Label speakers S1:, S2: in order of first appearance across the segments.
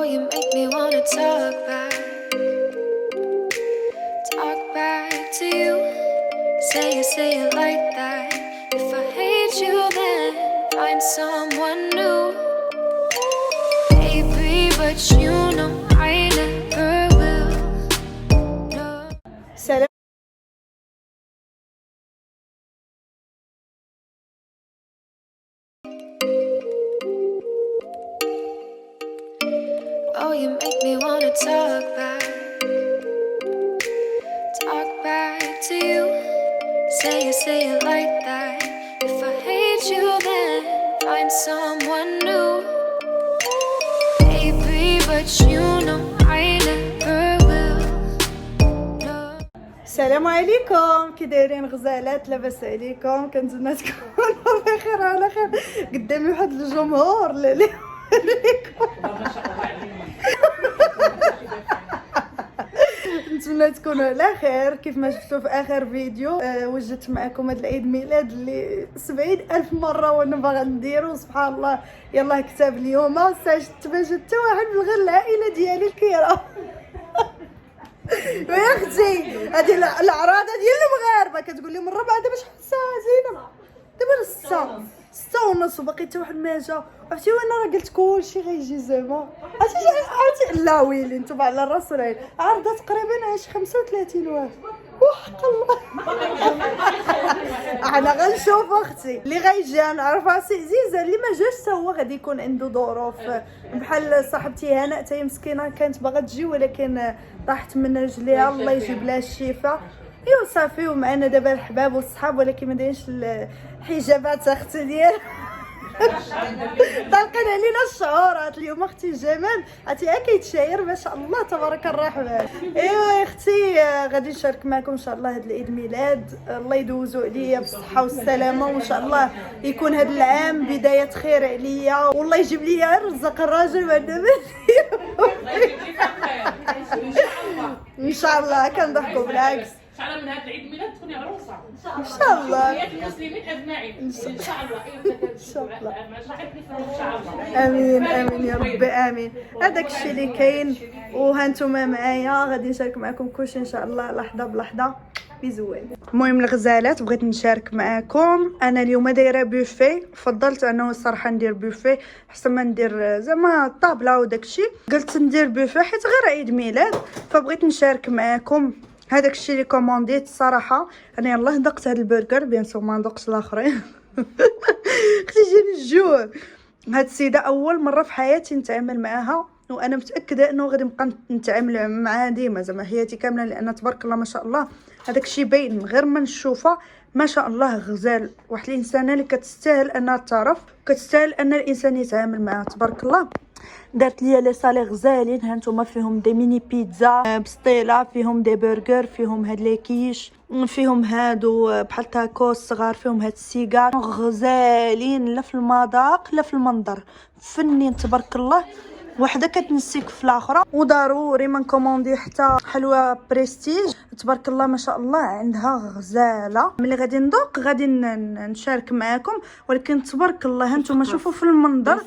S1: Oh, you make me wanna talk back to you. Say it like that. If I hate you, then find someone new. Baby, but you know I never will. No.
S2: سلام.
S1: Oh, you make me wanna talk back to you. Say it like that. If I hate you, then find someone new. Baby, but you know I never will. No.
S2: السلام عليكم، كي دايرين غزالات؟ لاباس عليكم؟ كنتمنى تكونوا بخير على خير. قدامي واحد الجمهور اللي نتمنى تكونوا على خير. كيف ما شفتوا في اخر فيديو وجدت معكم هذا العيد ميلاد اللي 70,000 مره وانا باغا نديرو. سبحان الله، يلاه كتاب اليوم استعجلت باش حتى واحد من غير العائله ديالي الكيره. ويا اختي هذه العراضه ديال المغاربه كتقول لهم الربعه دابا شحال الساعه زينب؟ دابا 6:30 وباقي حتى واحد ما جا. عرفتي وانا راه قلت كلشي غيجي زعما. عرفتي لا ويلي نتوما على الراس والعين. عرضه تقريبا 35 واحد وحق الله. انا غنشوف اختي اللي غيجي نعرف راسي عزيزه، اللي ما جاش حتى هو غادي يكون عنده ظروف. بحال صاحبتي هناء تاهي مسكينه كانت باغا تجي ولكن طاحت من رجليها، الله يجيب لها الشفاء. ايوا صافي، ومعنا دابا الحباب والصحاب ولكن ما دايرش الحجابات اختي ديال طالقين علينا الشعورات اليوم. اختي جمال عرفتي كيتشاير ما شاء الله تبارك الرحمن. ايوا يا اختي غادي نشارك معكم ان شاء الله هذا العيد ميلاد. الله يدوزو عليا بالصحه والسلامه، وان شاء الله يكون هذا العام بدايه خير عليا، والله يجيب لي رزق الراجل بعد ان شاء الله. كنضحكوا بالعكس.
S3: ان شاء الله من هذا العيد ميلاد تكوني عروسه
S2: ان شاء الله.
S3: يا المسلمين اجمعين ان شاء الله.
S2: ان شاء الله. امين امين يا ربي امين. هذاك الشيء اللي كاين، وهانتوما معايا غادي نشارك معكم كلشي ان شاء الله لحظه بلحظه بزوين. المهم الغزالات بغيت نشارك معكم. انا اليوم دايره بوفي، فضلت انه الصراحه ندير بوفي احسن ما ندير زعما طابله وداكشي. قلت ندير بوفي حيت غير عيد ميلاد، فبغيت نشارك معكم هذاك الشيء اللي كومونديت. الصراحه انا يلاه ذقت هذا البرجر بيان سور، ما ذقتش الاخرين. اختي جاني الجوع. هاد السيده اول مره في حياتي نتعامل معاها، وانا متاكده انه غادي نبقى نتعامل معاها ديما زعما حياتي كامله، لان تبارك الله ما شاء الله هذاك الشيء باين من غير ما نشوفها. ما شاء الله غزال، واحد الانسانه اللي كتستاهل انها تعرف، كتستاهل ان الانسان يتعامل معها تبارك الله. دارت لي لي صالي غزالين، هانتوما فيهم دي ميني بيتزا بسطيله، فيهم دي برجر، فيهم هاد لي كيش، فيهم هادو بحال تاكوس صغار، فيهم هاد السيجار غزالين، لا في المذاق لا في المنظر، فنين تبارك الله. وحده كتنسيك في الاخرى. وضروري ما نكوموندي حتى حلوه بريستيج تبارك الله ما شاء الله عندها غزاله. ملي غادي نذوق غادي نشارك معكم، ولكن تبارك الله هانتوما شوفوا في المنظر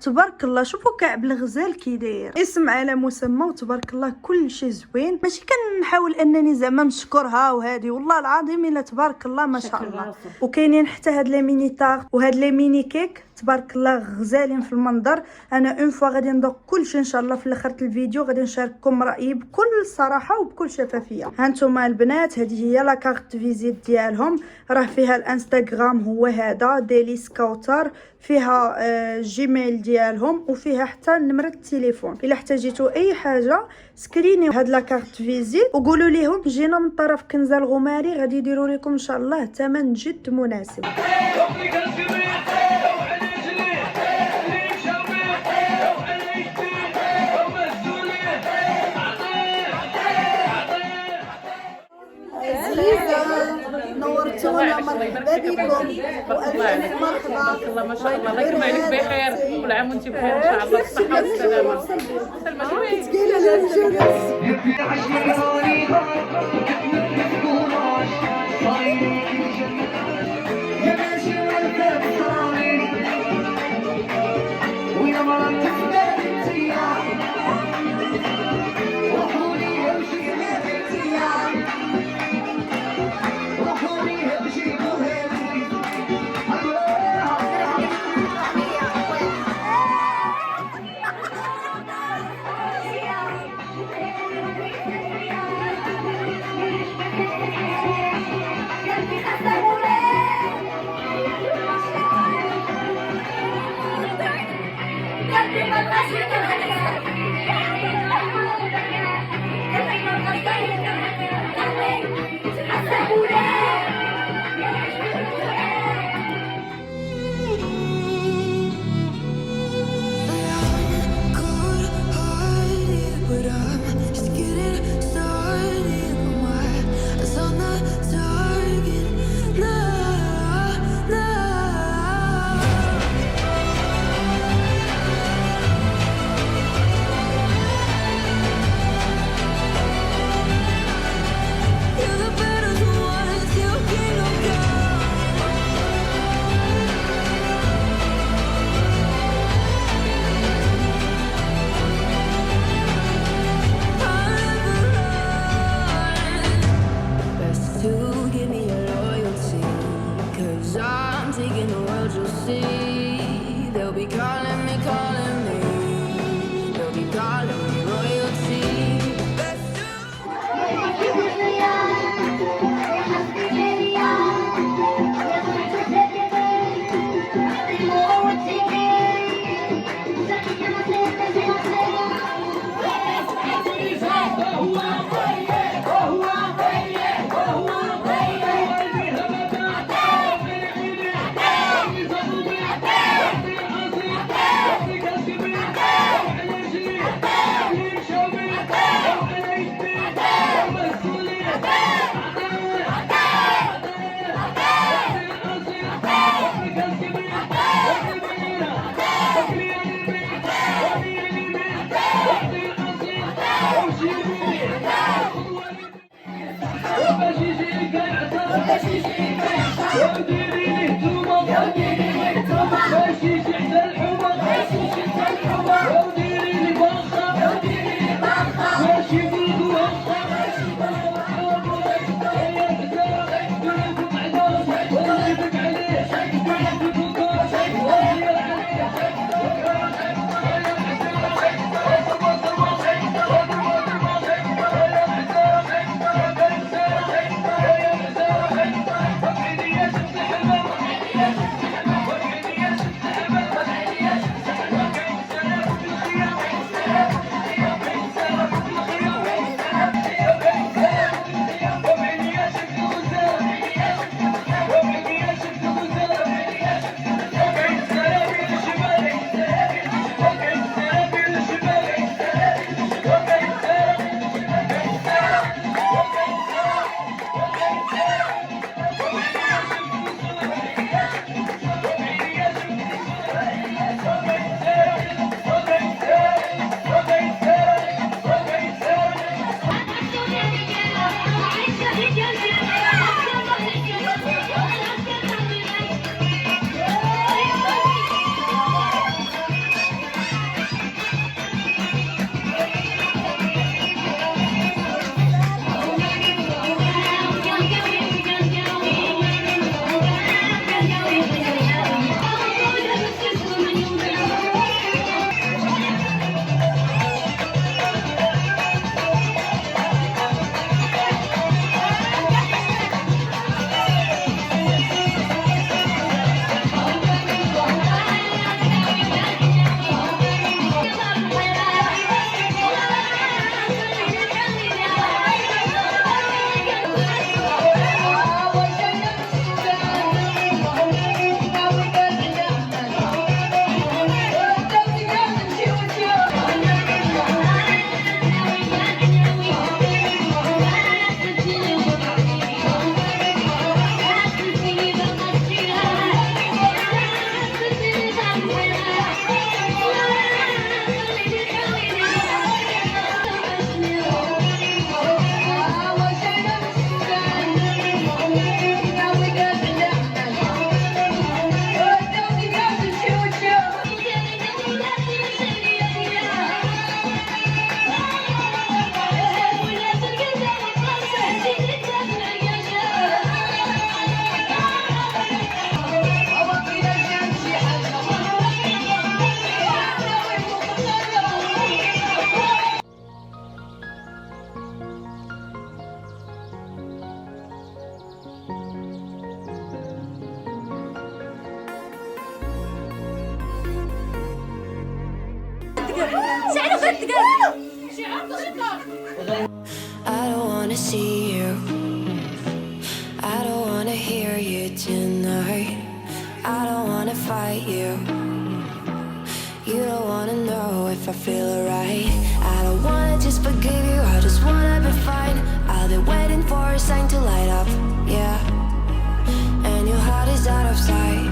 S2: تبارك الله. شوفوا كعب الغزال كي داير، اسم على مسمى، وتبارك الله كل شيء زوين. ماشي كنحاول انني زعما نشكرها وهذه، والله العظيم الا تبارك الله ما شاء الله. وكاينين حتى هاد لي ميني تارت وهاد لي ميني كيك تبارك الله غزالين في المنظر. انا اون فوا غادي نذوق كل شيء ان شاء الله في اخر الفيديو، غادي نشارككم رايي بكل صراحه وبكل شفافيه. هانتوما البنات هذه هي لا كارت فيزيت ديالهم، راه فيها الانستغرام هو هذا ديليس كوتر، فيها جيميل ديالهم، وفيها حتى نمره التليفون. الا احتاجيتوا اي حاجه سكريني هاد لا كارت فيزيت وقولوا ليهم جينا من طرف كنزه الغماري، غادي يديروا لكم ان شاء الله ثمن جد مناسب. نورتونا، مرحبا بكم والف مرحبا.
S3: الله ما شاء الله، الله يكرم عليك بخير، كل عام وانت بخير ان شاء الله بالصحه والسلامه. سلمى شويه
S1: I'm taking the world, you'll see. They'll be calling me, calling me. They'll be calling me royalty. I don't wanna see you. I don't wanna hear you tonight. I don't wanna fight you. You don't wanna know if I feel alright. I don't wanna just forgive you. I just wanna be fine. I'll be waiting for a sign to light up. Yeah. And your heart is out of sight.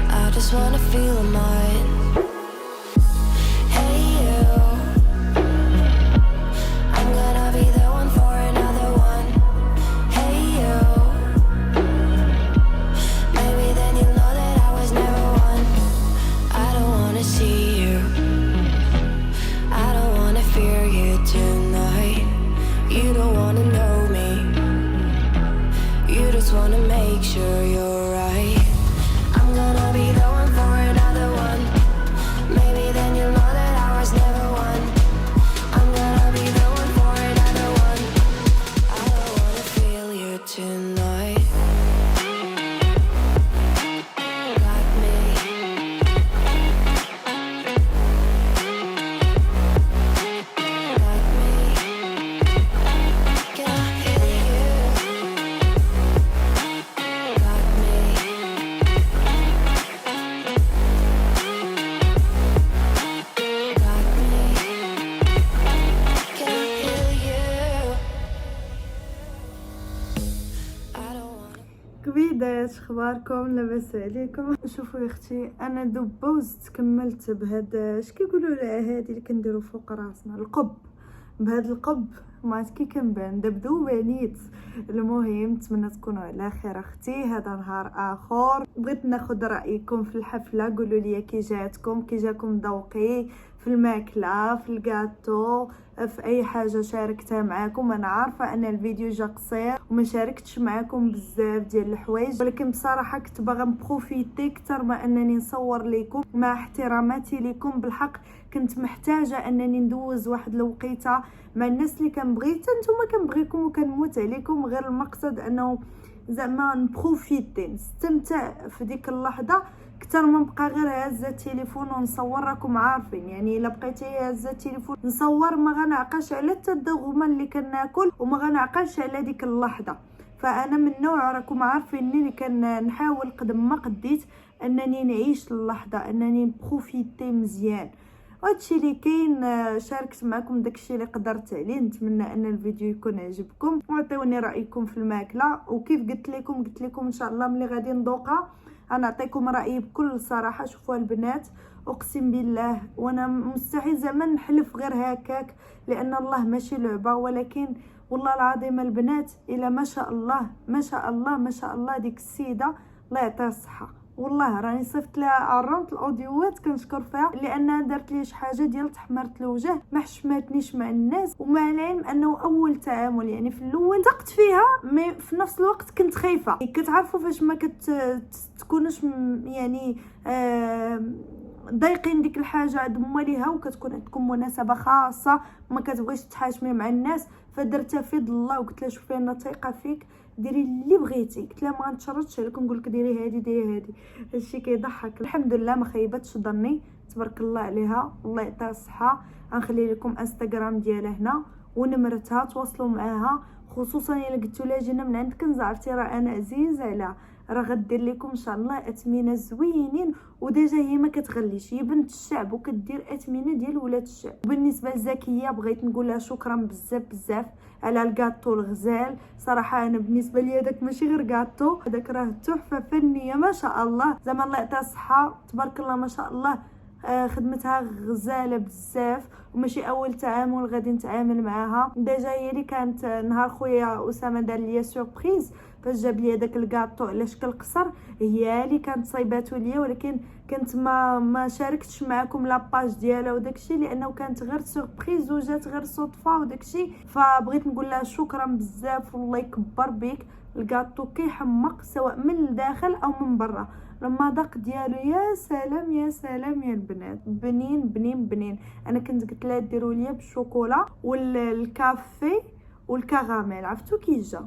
S1: I just wanna feel mine. Hey you. I'm gonna be the one for another one. Hey you. Maybe then you'll know that I was never one. I don't wanna see you. I don't wanna fear you tonight. You don't wanna know me. You just wanna make sure you're right.
S2: الغزالات، اخباركم؟ لاباس عليكم؟ شوفوا يا اختي، انا دوبا وزت كملت بهاد اش كيقولوا لها هادي اللي كنديروا فوق راسنا، القب. بهاد القب ما عرفت كي كنبان دبدوبه نيت. المهم نتمنى تكونوا على خير اختي. هذا نهار اخر بغيت ناخذ رايكم في الحفله، قولوا لي كي جاتكم، كي جاكم ذوقي في الماكله، في الكاطو، في اي حاجه شاركتها معاكم. انا عارفه ان الفيديو جا قصير وما شاركتش معاكم بزاف ديال الحوايج، ولكن بصراحه كنت باغا نبروفيتي اكثر ما انني نصور لكم. مع احتراماتي لكم بالحق كنت محتاجه انني ندوز واحد الوقيته مع الناس اللي كنبغي، حتى نتوما كنبغيكم وكنموت عليكم، غير المقصد انه زعما نبروفيتي نستمتع في ديك اللحظه اكثر ما نبقى غير هازه التليفون ونصور. راكم عارفين يعني الا بقيتي هازه التليفون نصور ما غنعقلش على التدغمه اللي كناكل وما غنعقلش على ديك اللحظه. فانا من نوع راكم عارفين اللي كنحاول قد ما قديت انني نعيش اللحظه، انني نبروفيتي مزيان. وهادشي اللي كاين، شاركت معكم داكشي اللي قدرت عليه. نتمنى ان الفيديو يكون عجبكم وعطيوني رايكم في الماكله. وكيف قلت لكم ان شاء الله ملي غادي نذوقها انا نعطيكم رايي بكل صراحه. شوفوا البنات، اقسم بالله وانا مستحيل زعما نحلف غير هكاك لان الله ماشي لعبه، ولكن والله العظيم البنات الا ما شاء الله ما شاء الله ما شاء الله ديك السيده الله يعطيها الصحه. والله راني صيفط لها عرضت الاوديوات كنشكر فيها لانها دارت لي شي حاجه ديال تحمرت الوجه، ما حشماتنيش مع الناس. ومع العلم انه اول تعامل يعني في الاول ثقت فيها، مي في نفس الوقت كنت خايفه. كتعرفوا فاش ما كتكونش يعني ضايقين ديك الحاجه عند مواليها وكتكون عندكم مناسبه خاصه وما كتبغيش تحاشمي مع الناس، فدرتها في يد الله وقلت لها شوفي انا ثقه فيك ديري اللي بغيتي. قلت لها ما نتشرطش عليك نقول لك ديري هادي ديري هادي. هادشي كيضحك. الحمد لله ما خيبتش ظني، تبارك الله عليها، الله يعطيها الصحه. غنخلي لكم انستغرام ديالها هنا ونمرتها، تواصلوا معاها، خصوصا الا قلتوا لها جينا من عند كنز عرفتي راه انا عزيز عليها، راه غدير لكم ان شاء الله اثمنه زوينين. وديجا هي ما كتغليش، هي بنت الشعب وكدير اثمنه ديال ولاد الشعب. وبالنسبه لزكيه بغيت نقول لها شكرا بزاف بزاف على الكاطو الغزال. صراحه انا بالنسبه لي هذاك ماشي غير كاطو، هذاك راه تحفه فنيه ما شاء الله. زعما الله يعطيها الصحه تبارك الله ما شاء الله. خدمتها غزاله بزاف وماشي اول تعامل غادي نتعامل معاها. ديجا هي اللي كانت نهار خويا اسامه دار ليا سوربريز فاش جاب لي داك الكاطو على شكل قصر، هي اللي كانت صايباتو ليا، ولكن كنت ما شاركتش معكم لاباج ديالها وداكشي لانه كانت غير سوربريز وجات غير صدفه وداكشي. فبغيت نقول لها شكرا بزاف والله يكبر بك. الكاطو كيحمق سواء من الداخل او من برا، لما داق ديالو يا سلام يا سلام يا البنات، بنين بنين بنين. انا كنت قلت لها ديروا لي بالشوكولا والكافي والكراميل، عرفتوا كي جا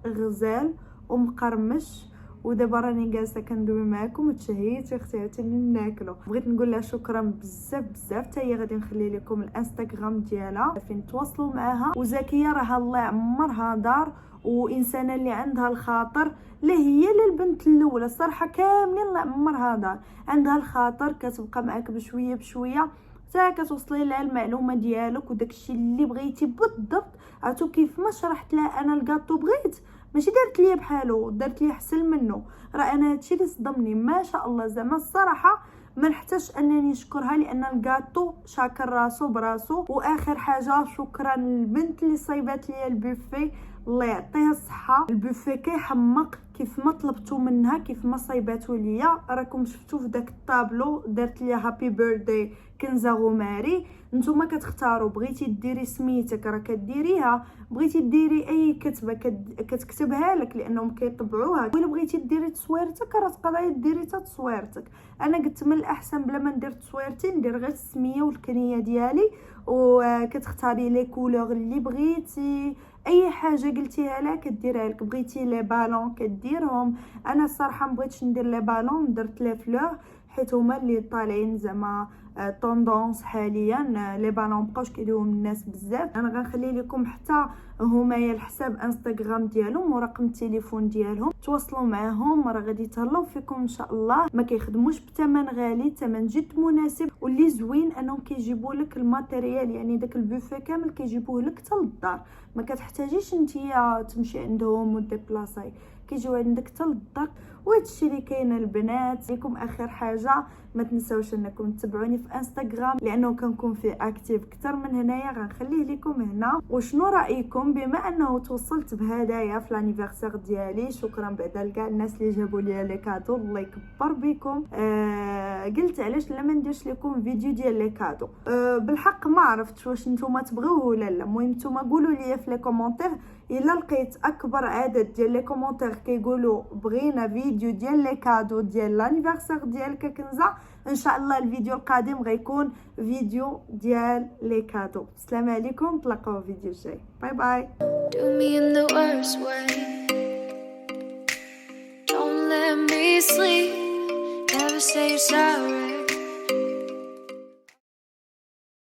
S2: غزال ومقرمش. ودابا راني جالسه كندوي معكم وتشهيت اختي عاوتاني ناكلو. بغيت نقول لها شكرا بزاف بزاف. حتى هي غادي نخلي لكم الانستغرام ديالها فين تواصلوا معاها. وزكيه راه الله يعمرها دار وانسانه اللي عندها الخاطر، لا هي لا البنت الاولى الصراحه كاملين الله يعمرها دار، عندها الخاطر كتبقى معاك بشويه بشويه حتى كتوصلي لها المعلومه ديالك وداكشي اللي بغيتي بالضبط. عرفتوا كيف ما شرحت لها انا الكاطو بغيت ماشي دارت ليا بحالو، دارت ليا احسن منه. راه انا هادشي اللي صدمني ما شاء الله. زعما الصراحه ما نحتاجش انني نشكرها لان الكاطو شاكر راسو براسو. واخر حاجه شكرا للبنت اللي صايبات ليا البوفي، الله يعطيها الصحه. البوفي كيحمق كيف ما طلبتو منها، كيف ما صايباتو ليا. راكم شفتوا في داك الطابلو دارت ليا هابي بيرثدي كنزه غماري. نتوما كتختاروا، بغيتي ديري سميتك راه كديريها، بغيتي ديري اي كتبه كتكتبها لك لانهم كيطبعوها، ولا بغيتي ديري تصويرتك راه تقدري ديري حتى تصويرتك. انا قلت من الاحسن بلا ما ندير تصويرتي ندير غير السميه والكنيه ديالي. وكتختاري لي كولور اللي بغيتي، اي حاجه قلتيها لها كديرها لك. بغيتي لي بالون كديرهم. انا الصراحه ما بغيتش ندير لي بالون، درت لي فلور حيت هما اللي طالعين زعما طوندونس حاليا. لي بالون بقاوش كيديروهم الناس بزاف. انا غنخلي لكم حتى هما الحساب انستغرام ديالهم ورقم التليفون ديالهم، تواصلوا معاهم راه غادي يتهلاو فيكم ان شاء الله. ما كيخدموش بثمن غالي، ثمن جد مناسب. واللي زوين انهم كيجيبوا لك الماتيريال، يعني داك البوفيه كامل كيجيبوه لك حتى للدار، ما كتحتاجيش نتيا تمشي عندهم وديبلاصاي، كيجيو عندك حتى للدار. وهادشي اللي كاين البنات. ليكم اخر حاجه ما تنساوش انكم تتبعوني في انستغرام لانه كنكون فيه اكتيف اكثر من هنايا، غنخليه لكم هنا. وشنو رايكم بما انه توصلت بهدايا في لانيفرسير ديالي؟ شكرا بعدا لكاع الناس اللي جابوا لي لي كادو، الله يكبر بكم. قلت علاش لا ما نديرش لكم فيديو ديال لي كادو. بالحق ما عرفتش واش نتوما تبغيوه ولا لا. المهم نتوما قولوا لي في لي كومونتير الا لقيت اكبر عدد ديال لي كومونتير كيقولوا بغينا فيديو ديال لي كادو ديال لانيفرسير ديالك كنزه، ان شاء الله الفيديو القادم غيكون فيديو ديال لي كادو. السلام عليكم، تلاقاو في فيديو جاي. باي باي.
S1: Do me in the worst way. Don't let me sleep. Never say you're sorry.